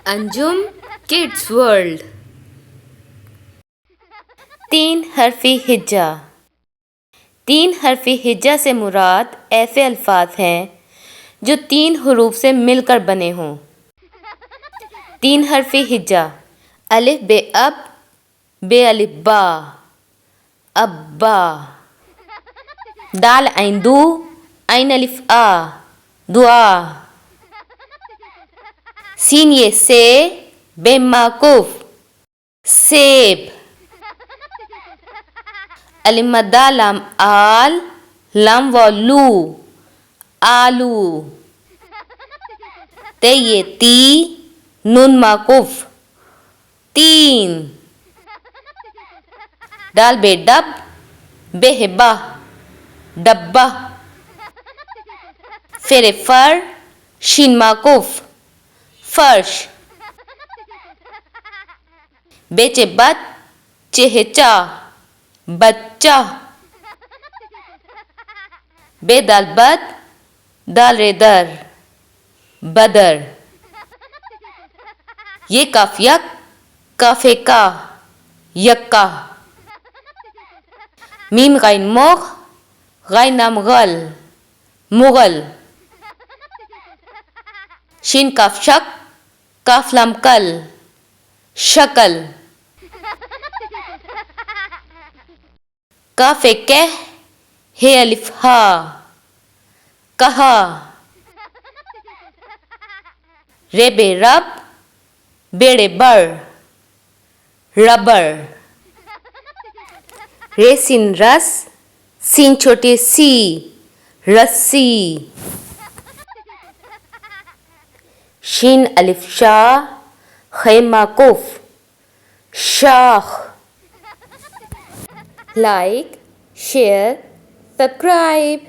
Anjum kids world. 3 हरफी हिज्जा। 3 हरफी हिज्जा से मुराद ऐसे अल्फाज हैं जो 3 हरूफ से मिलकर बने हों। 3 हरफी हिज्जा: अलिफ बे अब, बे अलिफ बा, अब्बा। दाल ऐन दू, ऐन अलिफ आ, दुआ। सीन ये से, बे माकूफ, सेब। अलिफ मद्दा लाम आल, लाम वलू, आलू। ते ये ती, नून माकूफ, तीन। दाल बे डब, बे हिब्बा, डब्बा। फेरे फर, शीन माकूफ, फर्श। बेचे बत, चेहचा, बच्चा। बेदाल बद, दाल रेदर, बदर। ये काफ यक, काफे का, यक्का। मीम गाइन मोग, गाइन नाम गल, मुगल। शीन काफ शक, काफ लाम कल, शकल। काफे कह, हे अलिफ हा, कहा। रे बे रब, बेड़े बर, रबर। रे सिन रस, सीन छोटी सी, रस्सी। शीन अलिफ शाह, खे माकूफ, शाख। Like, share, subscribe.